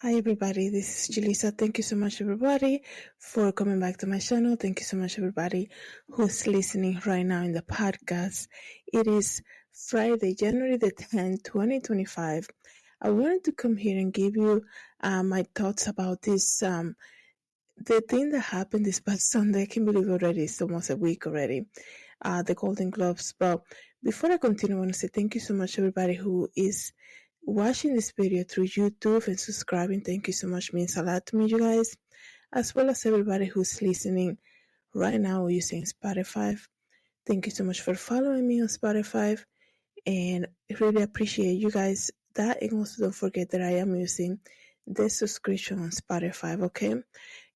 Hi everybody, this is Julissa. Thank you so much everybody for coming back to my channel. Thank you so much everybody who's listening right now in the podcast. It is Friday, January the 10th, 2025. I wanted to come here and give you my thoughts about this, the thing that happened this past Sunday. I can't believe already, it's almost a week already, the Golden Globes. But before I continue, I want to say thank you so much everybody who is watching this video through YouTube and subscribing. Thank you so much. Means a lot to me, you guys, as well as everybody who's listening right now using Spotify. Thank you so much for following me on Spotify, and I really appreciate you guys that. And also don't forget that I am using the subscription on Spotify, okay?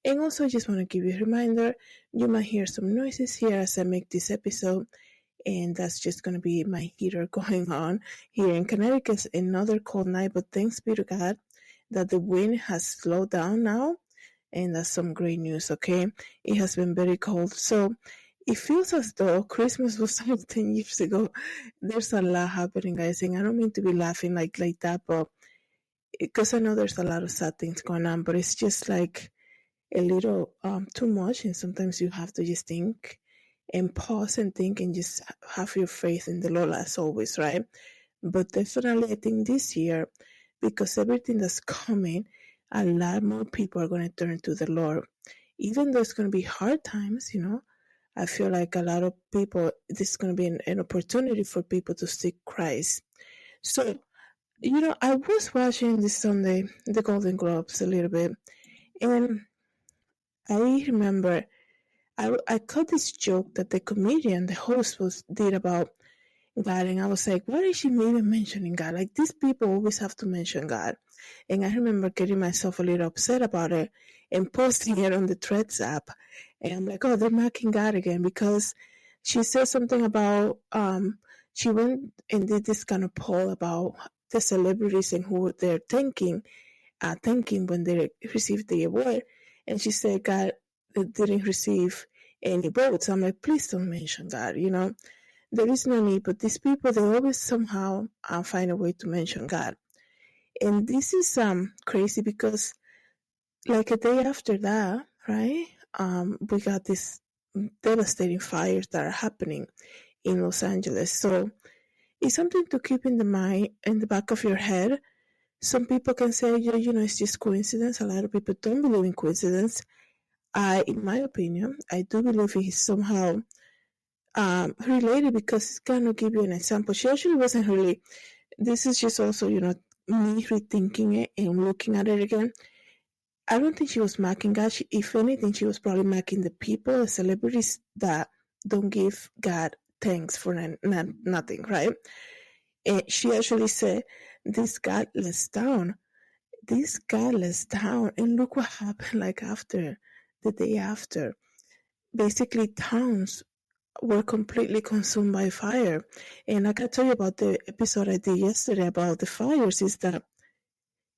And also I just want to give you a reminder, you might hear some noises here as I make this episode, and that's just going to be my heater going on here in Connecticut. It's another cold night, but thanks be to God that the wind has slowed down now, and that's some great news, okay? It has been very cold, so it feels as though Christmas was like 10 years ago. There's a lot happening, guys, and I don't mean to be laughing like that, but because I know there's a lot of sad things going on, but it's just like a little too much, and sometimes you have to just think and pause and think and just have your faith in the Lord as always, right? But definitely, I think this year, because everything that's coming, a lot more people are going to turn to the Lord. Even though it's going to be hard times, I feel like a lot of people, this is going to be an opportunity for people to seek Christ. So, I was watching this Sunday, the Golden Globes a little bit, and I remember I caught this joke that the comedian, the host, did about God, and I was like, why is she even mentioning God? Like, these people always have to mention God. And I remember getting myself a little upset about it and posting it on the Threads app. And I'm like, oh, they're mocking God again, because she said something about she went and did this kind of poll about the celebrities and who they're thanking when they received the award, and she said God didn't receive any votes. I'm like, please don't mention God. There is no need. But these people, they always somehow find a way to mention God, and this is crazy because like a day after that, right? We got these devastating fires that are happening in Los Angeles. So it's something to keep in the back of your head. Some people can say, it's just coincidence. A lot of people don't believe in coincidence. In my opinion, I do believe it's somehow related, because it's going to give you an example. She actually wasn't really, this is just also, me rethinking it and looking at it again. I don't think she was mocking God. If anything, she was probably mocking the people, the celebrities that don't give God thanks for nothing, right? And she actually said, this godless town, and look what happened like after, the day after. Basically, towns were completely consumed by fire. And like I told you about the episode I did yesterday about the fires, is that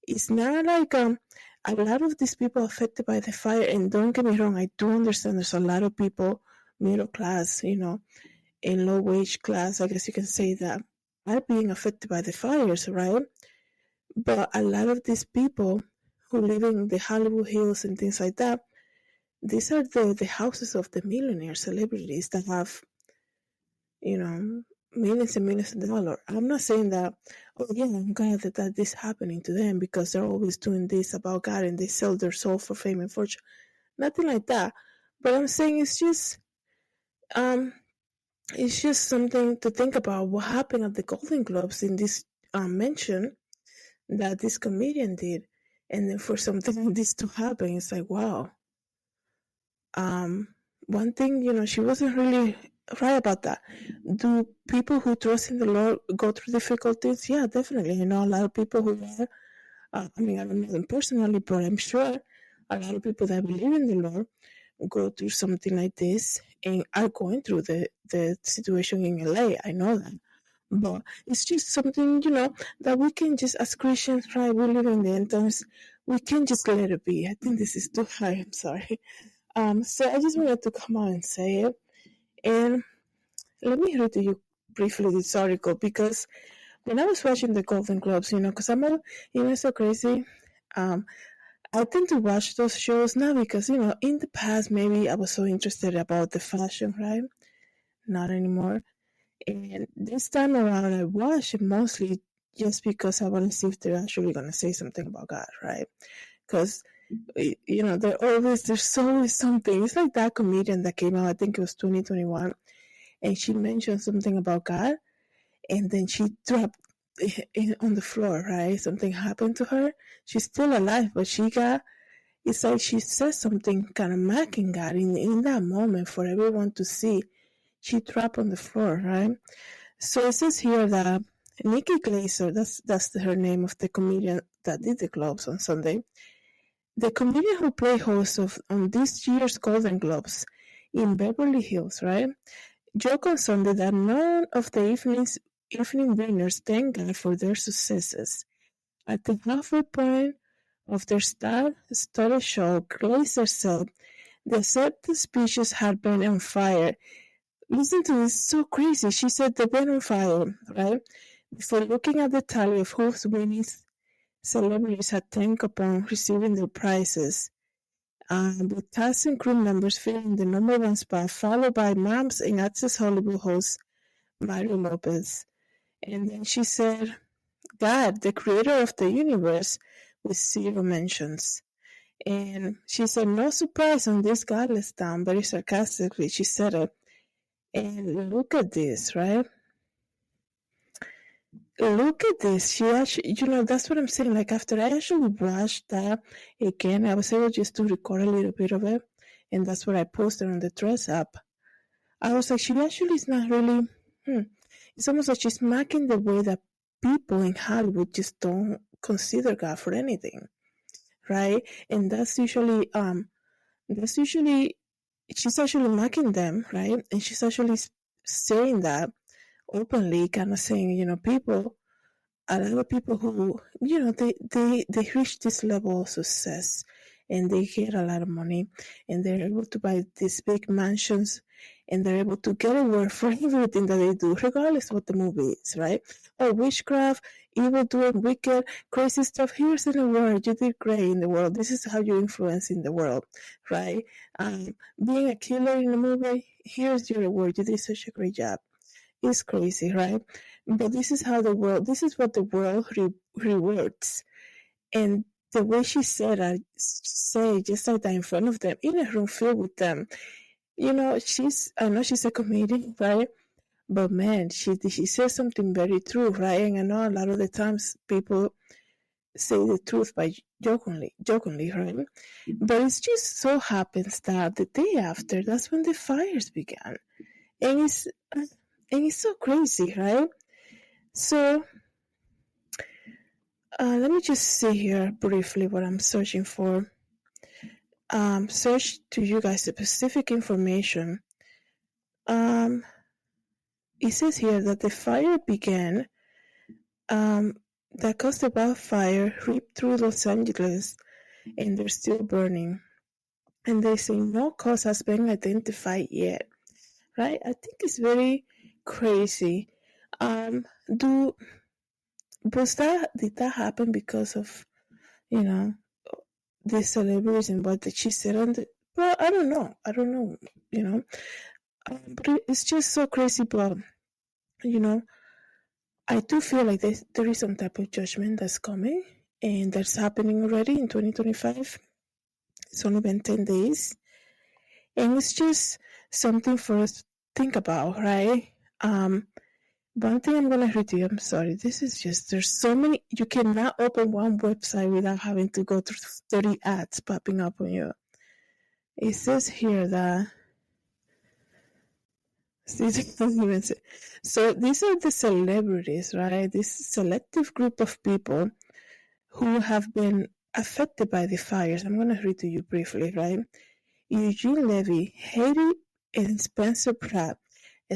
it's not like a lot of these people affected by the fire. And don't get me wrong, I do understand there's a lot of people, middle class, and low wage class, I guess you can say, that are being affected by the fires, right? But a lot of these people who live in the Hollywood Hills and things like that, these are the houses of the millionaire celebrities that have, millions and millions of dollars. I'm not saying that, oh yeah, I'm glad that this happening to them because they're always doing this about God and they sell their soul for fame and fortune. Nothing like that. But I'm saying it's just something to think about. What happened at the Golden Globes in this mention that this comedian did, and then for something like this to happen, it's like, wow. One thing, she wasn't really right about that. Do people who trust in the Lord go through difficulties? Yeah, definitely. I know a lot of people who are, I don't know them personally, but I'm sure a lot of people that believe in the Lord go through something like this and are going through the situation in LA. I know that. But it's just something, that we can just, as Christians, right, we live in the end times, we can just let it be. I think this is too high, I'm sorry. So I just wanted to come out and say it. And let me read to you briefly this article, because when I was watching the Golden Globes, because I'm it's so crazy. I tend to watch those shows now because, in the past, maybe I was so interested about the fashion, right? Not anymore. And this time around, I watch it mostly just because I want to see if they're actually going to say something about God, right? Because, there's always something. It's like that comedian that came out, I think it was 2021, and she mentioned something about God, and then she dropped on the floor, right? Something happened to her. She's still alive, but it's like she said something kind of mocking God in that moment for everyone to see. She dropped on the floor, right? So it says here that Nikki Glaser, that's her name of the comedian that did the Globes on Sunday, the comedian who played host on this year's Golden Globes in Beverly Hills, right? Joked on Sunday that none of the evening winners thank God for their successes. At the halfway point of their star-studded show, Glaser said the acceptance speeches had been on fire. Listen to this, so crazy. She said they've been on fire, right? Before looking at the tally of whose winning celebrities had thanked upon receiving their prizes, with cast and crew members filling the number one spot, followed by Moms and Access Hollywood host Mario Lopez. And then she said, God, the creator of the universe, with 0 mentions. And she said, no surprise on this godless town, very sarcastically, she said it. And look at this, right? Look at this. She actually, that's what I'm saying. Like, after I actually watched that again, I was able just to record a little bit of it. And that's what I posted on the Dress app. I was like, she actually is not really, it's almost like she's mocking the way that people in Hollywood just don't consider God for anything, right? And that's usually, she's actually mocking them, right? And she's actually saying that openly, kind of saying, a lot of people who, they reach this level of success and they get a lot of money and they're able to buy these big mansions and they're able to get a word for everything that they do, regardless of what the movie is, right? Oh, witchcraft, evil doing, wicked, crazy stuff. Here's an award. You did great in the world. This is how you influence in the world, right? Being a killer in the movie, here's your award. You did such a great job. It's crazy, right? But this is what the world rewards. And the way she said it, say just like that in front of them, in a room filled with them, I know she's a comedian, right? But man, she says something very true, right? And I know a lot of the times people say the truth by jokingly, right? But it just so happens that the day after, that's when the fires began. And it's so crazy, right? So, let me just see here briefly what I'm searching for. Search to you guys specific information. It says here that the fire began, that caused the wildfire ripped through Los Angeles, and they're still burning. And they say no cause has been identified yet, right? I think it's very crazy. Did that happen because of, the celebrities and what she said on the? Well, I don't know, but it's just so crazy. But I do feel like there is some type of judgment that's coming, and that's happening already in 2025. It's only been 10 days, and it's just something for us to think about, right? One thing I'm going to read to you, I'm sorry, there's so many, you cannot open one website without having to go through 30 ads popping up on you. It says here that, so these are the celebrities, right? This selective group of people who have been affected by the fires. I'm going to read to you briefly, right? Eugene Levy, Haiti and Spencer Pratt,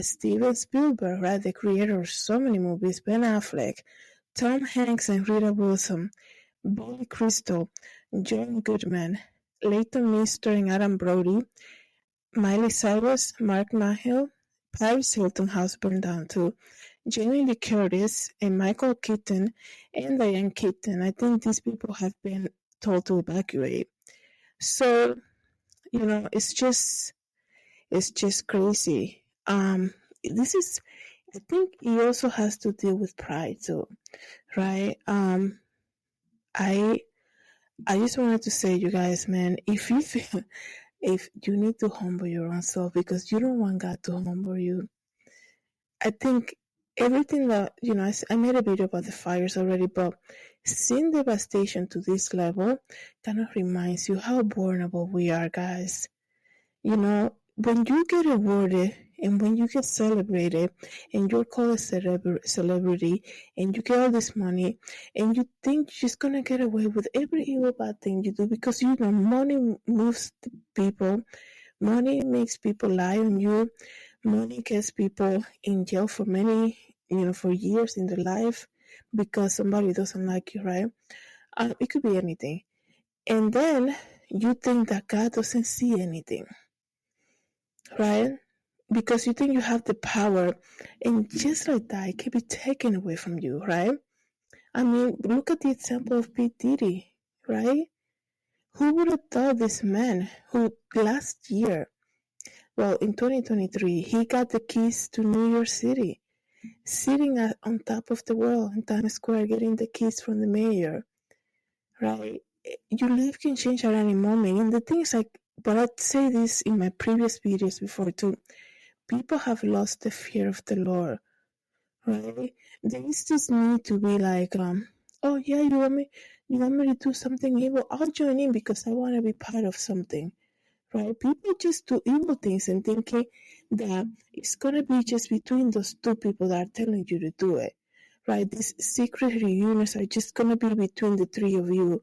Steven Spielberg, right, the creator of so many movies, Ben Affleck, Tom Hanks and Rita Wilson, Billy Crystal, John Goodman, Leighton Meester and Adam Brody, Miley Cyrus, Mark Mahill, Paris Hilton house burned down too, Jamie Lee Curtis and Michael Keaton and Diane Keaton. I think these people have been told to evacuate. So, it's just crazy. This is, I think he also has to deal with pride too, right? I just wanted to say, you guys, man, if you feel, if you need to humble your own self because you don't want God to humble you, I think everything that, I made a video about the fires already, but seeing devastation to this level kind of reminds you how vulnerable we are, guys. When you get awarded and when you get celebrated and you're called a celebrity and you get all this money and you think you're just going to get away with every evil bad thing you do because, money moves people, money makes people lie on you, money gets people in jail for for years in their life because somebody doesn't like you, right? It could be anything. And then you think that God doesn't see anything, right? Because you think you have the power, and just like that, it can be taken away from you, right? I mean, look at the example of P. Diddy, right? Who would have thought this man who last year, well, in 2023, he got the keys to New York City, sitting on top of the world in Times Square, getting the keys from the mayor, right? Your life can change at any moment. And the thing is, like, but I'd say this in my previous videos before too, people have lost the fear of the Lord, right? There is this need to be like, oh yeah, you want me to do something evil? I'll join in because I want to be part of something, right? People just do evil things and thinking that it's gonna be just between those two people that are telling you to do it, right? These secret reunions are just gonna be between the three of you,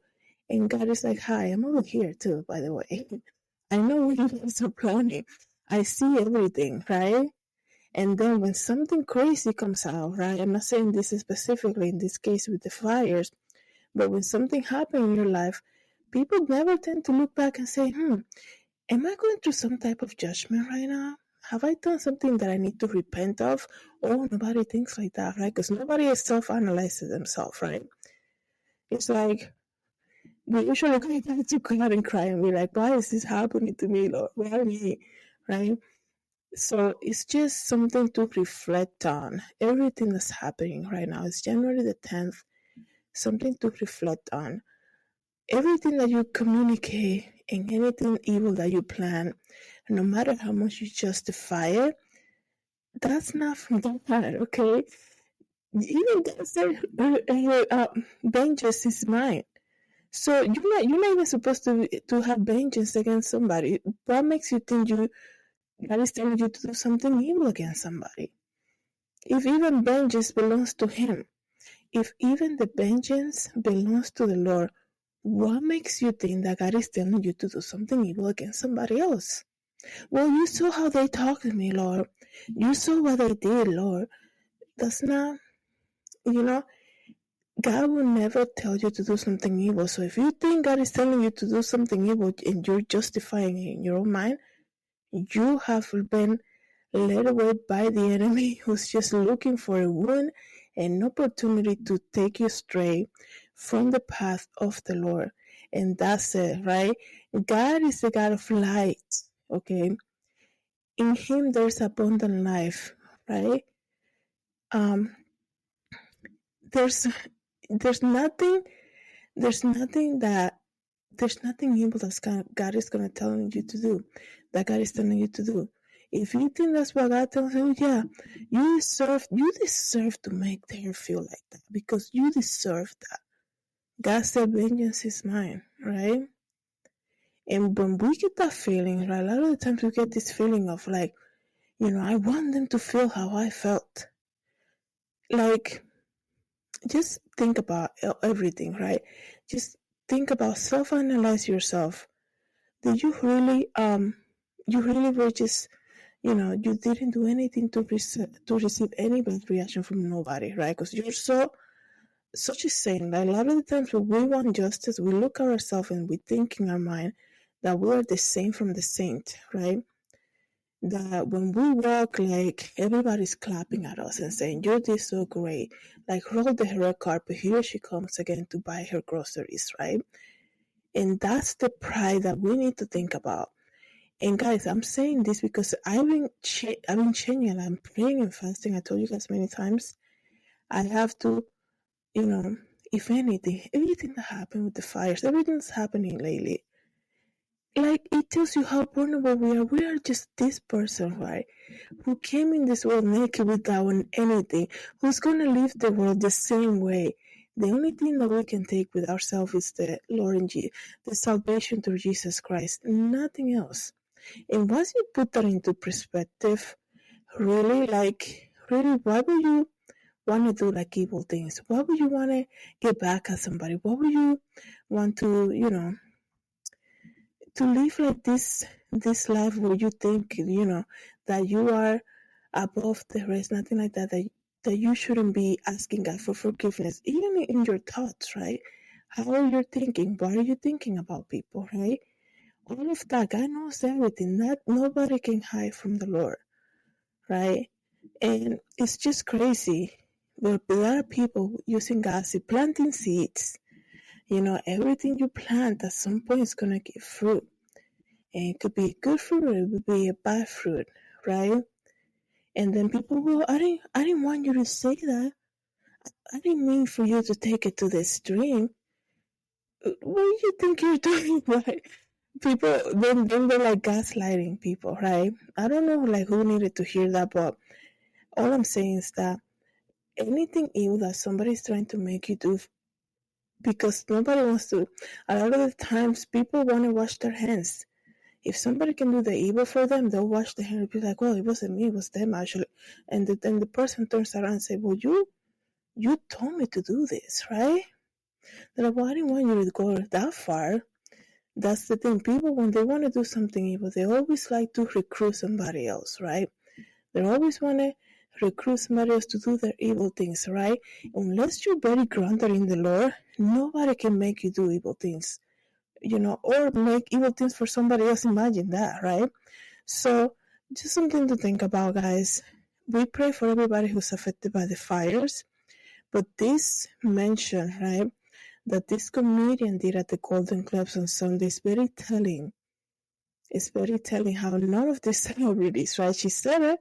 and God is like, hi, I'm over here too, by the way. I know what you guys are planning. I see everything, right? And then when something crazy comes out, right? I'm not saying this is specifically in this case with the fires, but when something happens in your life, people never tend to look back and say, am I going through some type of judgment right now? Have I done something that I need to repent of? Oh, nobody thinks like that, right? Because nobody self-analyzes themselves, right? It's like we usually go back to God and cry and be like, why is this happening to me, Lord? Why me? Right? So it's just something to reflect on. Everything that's happening right now is January the 10th. Something to reflect on. Everything that you communicate and anything evil that you plan, no matter how much you justify it, that's not from God, okay? Even God said, vengeance is mine. So you're not even supposed to have vengeance against somebody. What makes you think God is telling you to do something evil against somebody? If even vengeance belongs to Him, if even the vengeance belongs to the Lord, what makes you think that God is telling you to do something evil against somebody else? Well, you saw how they talked to me, Lord. You saw what they did, Lord. That's not, God will never tell you to do something evil. So if you think God is telling you to do something evil and you're justifying it in your own mind, you have been led away by the enemy who's just looking for a wound and an opportunity to take you astray from the path of the Lord. And that's it, right? God is the God of light, okay? In Him there's abundant life, right? Um, there's nothing there's nothing evil that God is gonna tell you to do, that God is telling you to do. If you think that's what God tells you, yeah, you deserve to make them feel like that because you deserve that. God said, vengeance is mine, right? And when we get that feeling, right, a lot of the times we get this feeling of like, I want them to feel how I felt. Like, just think about everything, right? Just think about self-analyze yourself. Did you really were just, you didn't do anything to receive any bad reaction from nobody, right? Because you're such a saint. Like a lot of the times when we want justice, we look at ourselves and we think in our mind that we are the saint from the saint, right? That when we walk, like everybody's clapping at us and saying, "You did so great!" Like roll the red carpet. Here she comes again to buy her groceries, right? And that's the pride that we need to think about. And guys, I'm saying this because I've been changing. I'm praying and fasting. I told you guys many times. I have to, if anything, everything that happened with the fires, everything that's happening lately, like it tells you how vulnerable we are. We are just this person, right? Who came in this world naked without anything, who's gonna leave the world the same way. The only thing that we can take with ourselves is the Lord and the salvation through Jesus Christ, nothing else. And once you put that into perspective, really, why would you want to do like evil things? Why would you want to get back at somebody? Why would you want to, to live like this life where you think, that you are above the rest, nothing like that, that you shouldn't be asking God for forgiveness, even in your thoughts, right? How are you thinking? What are you thinking about people, right? All of that, God knows everything. Nobody can hide from the Lord, right? And it's just crazy. But there are people using gossip, planting seeds. Everything you plant at some point is gonna give fruit. And it could be good fruit or it could be a bad fruit, right? And then people will, I didn't want you to say that. I didn't mean for you to take it to the extreme. What do you think you're doing, right? People, then they're like gaslighting people, right? I don't know like who needed to hear that, but all I'm saying is that anything evil that somebody's trying to make you do, because nobody wants to, a lot of the times people want to wash their hands. If somebody can do the evil for them, they'll wash their hands and be like, well, it wasn't me, it was them actually. And then the person turns around and say, well, you told me to do this, right? They're like, well, I didn't want you to go that far. That's the thing. People, when they want to do something evil, they always like to recruit somebody else, right? They always want to recruit somebody else to do their evil things, right? Unless you're very grounded in the Lord, nobody can make you do evil things, or make evil things for somebody else. Imagine that, right? So, just something to think about, guys. We pray for everybody who's affected by the fires, but this mention, right, that this comedian did at the Golden Globes on Sunday is very telling. It's very telling how none of these celebrities, right? She said it.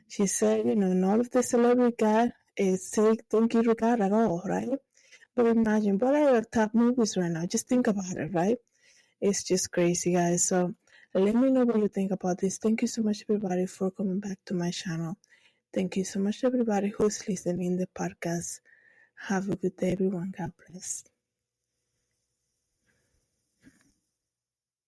She said, none of the celebrity got say thank you to God at all, right? But imagine, what are our top movies right now? Just think about it, right? It's just crazy, guys. So let me know what you think about this. Thank you so much, everybody, for coming back to my channel. Thank you so much, everybody who's listening in the podcast. Have a good day, everyone. God bless.